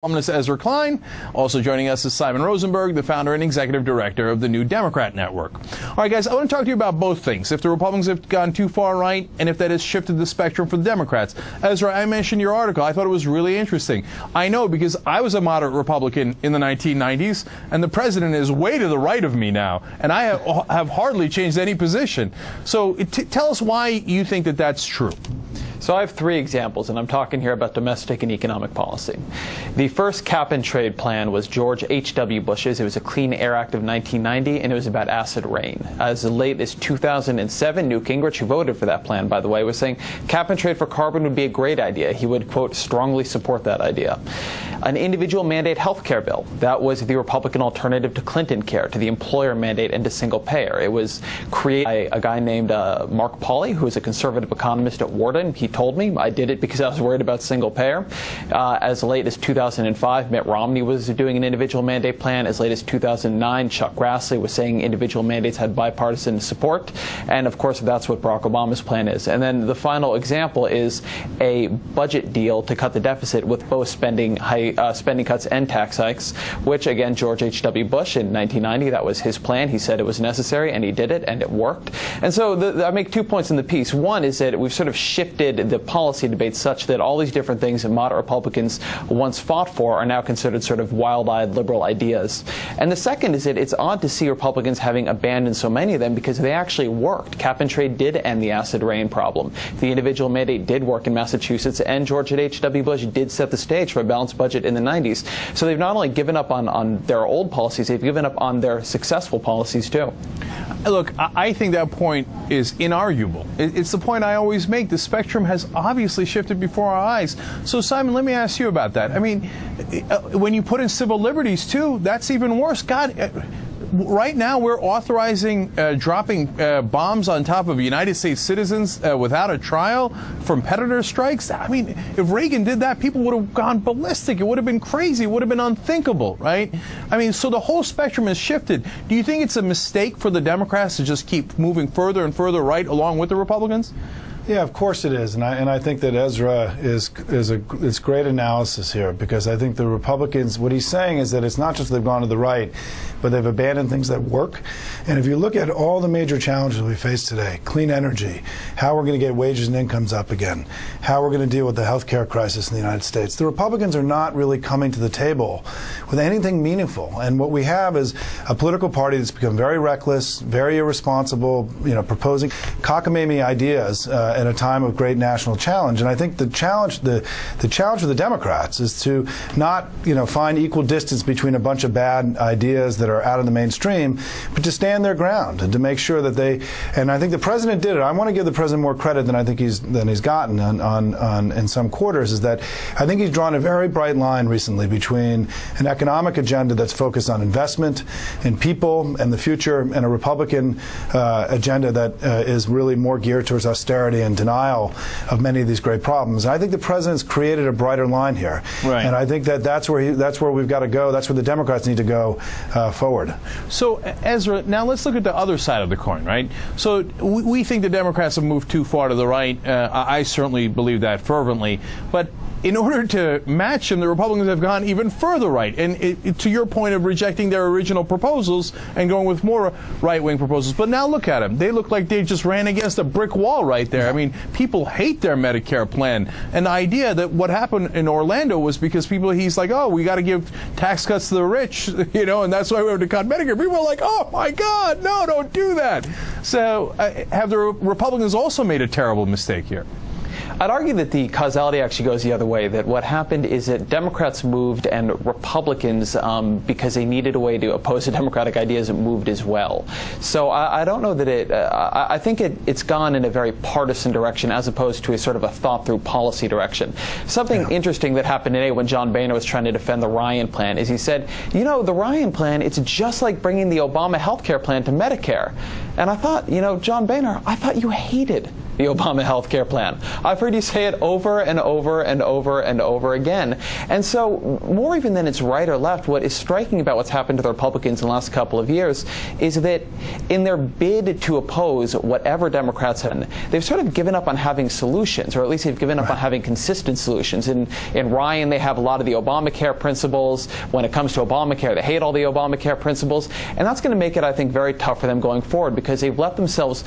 Columnist Ezra Klein. Also joining us is Simon Rosenberg, the founder and executive director of the New Democrat Network. All right, guys, I want to talk to you about both things. If the Republicans have gone too far right, and if that has shifted the spectrum for the Democrats. Ezra, I mentioned your article. I thought it was really interesting. I know because I was a moderate Republican in the 1990s, and the president is way to the right of me now, and I have hardly changed any position. So tell us why you think that that's true. So I have three examples, and I'm talking here about domestic and economic policy. The first cap-and-trade plan was George H.W. Bush's. It was a Clean Air Act of 1990, and it was about acid rain. As late as 2007, Newt Gingrich, who voted for that plan, by the way, was saying cap-and-trade for carbon would be a great idea. He would, quote, strongly support that idea. An individual mandate health care bill. That was the Republican alternative to Clinton Care, to the employer mandate and to single payer. It was created by a guy named Mark Pauly, who is a conservative economist at Wharton. He told me I did it because I was worried about single payer. As late as 2005, Mitt Romney was doing an individual mandate plan. As late as 2009, Chuck Grassley was saying individual mandates had bipartisan support. And of course, that's what Barack Obama's plan is. And then the final example is a budget deal to cut the deficit with both spending cuts and tax hikes, which again, George H.W. Bush in 1990, that was his plan. He said it was necessary, and he did it, and it worked. And so I make 2 points in the piece. One is that we've sort of shifted the policy debate such that all these different things that moderate Republicans once fought for are now considered sort of wild-eyed liberal ideas. And the second is that it's odd to see Republicans having abandoned so many of them because they actually worked. Cap and trade did end the acid rain problem. The individual mandate did work in Massachusetts, and George H.W. Bush did set the stage for a balanced budget in the 90s. So they've not only given up on their old policies, they've given up on their successful policies too. Look, I think that point is inarguable. It's the point I always make. The spectrum has obviously shifted before our eyes. So, Simon, let me ask you about that. I mean, when you put in civil liberties, too, that's even worse. God, right now we're authorizing dropping bombs on top of United States citizens without a trial from predator strikes. I mean, if Reagan did that, people would have gone ballistic. It would have been crazy. It would have been unthinkable, right? I mean, so the whole spectrum has shifted. Do you think it's a mistake for the Democrats to just keep moving further and further right along with the Republicans? Yeah, of course it is, and I think that Ezra is great analysis here, because I think the Republicans, what he's saying is that it's not just they've gone to the right, but they've abandoned things that work. And if you look at all the major challenges we face today, clean energy, how we're going to get wages and incomes up again, how we're going to deal with the health care crisis in the United States, the Republicans are not really coming to the table with anything meaningful. And what we have is a political party that's become very reckless, very irresponsible, proposing cockamamie ideas at a time of great national challenge. And I think the challenge for the Democrats is to not, find equal distance between a bunch of bad ideas that are out of the mainstream, but to stand their ground and to make sure that they. And I think the president did it. I want to give the president more credit than I think he's gotten on in some quarters. Is that I think he's drawn a very bright line recently between an economic agenda that's focused on investment in people and the future, and a Republican agenda that is really more geared towards austerity and denial of many of these great problems. And I think the president's created a brighter line here, right. And I think that's where we've got to go. That's where the Democrats need to go forward. So, Ezra, now let's look at the other side of the coin, right? So we think the Democrats have moved too far to the right. I certainly believe that fervently, but in order to match them, the Republicans have gone even further right. And to your point of rejecting their original proposals and going with more right-wing proposals. But now look at them. They look like they just ran against a brick wall right there. I mean, people hate their Medicare plan. And the idea that what happened in Orlando was because he's like, oh, we got to give tax cuts to the rich, and that's why we have to cut Medicare. People are like, oh, my God, no, don't do that. So have the Republicans also made a terrible mistake here? I'd argue that the causality actually goes the other way, that what happened is that Democrats moved and Republicans, because they needed a way to oppose the Democratic ideas, moved as well. So I don't know that I think it's gone in a very partisan direction as opposed to a sort of a thought-through policy direction. Something interesting that happened today when John Boehner was trying to defend the Ryan plan is he said, the Ryan plan, it's just like bringing the Obama health care plan to Medicare. And I thought, John Boehner, I thought you hated the Obama health care plan. I've heard you say it over and over and over and over again. And so, more even than it's right or left, what is striking about what's happened to the Republicans in the last couple of years is that in their bid to oppose whatever Democrats have, they've sort of given up on having solutions, or at least they've given up on having consistent solutions. In Ryan, they have a lot of the Obamacare principles. When it comes to Obamacare, they hate all the Obamacare principles. And that's going to make it, I think, very tough for them going forward, because they've let themselves,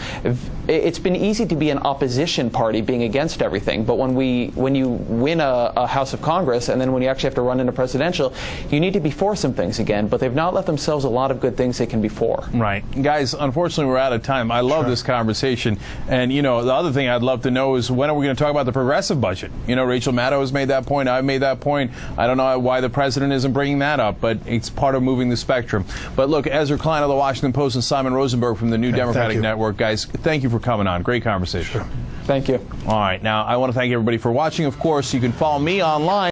it's been easy to be an opposition party being against everything, but when you win a House of Congress and then when you actually have to run into presidential, you need to be for some things again, but they've not let themselves a lot of good things they can be for. Right. Guys, unfortunately, we're out of time. I love this conversation. And, you know, the other thing I'd love to know is, when are we going to talk about the progressive budget? You know, Rachel Maddow has made that point. I've made that point. I don't know why the president isn't bringing that up, but it's part of moving the spectrum. But look, Ezra Klein of the Washington Post and Simon Rosenberg from the New Democratic Network. Guys, thank you for coming on. Great conversation. Sure. Thank you. All right. Now, I want to thank everybody for watching. Of course, you can follow me online.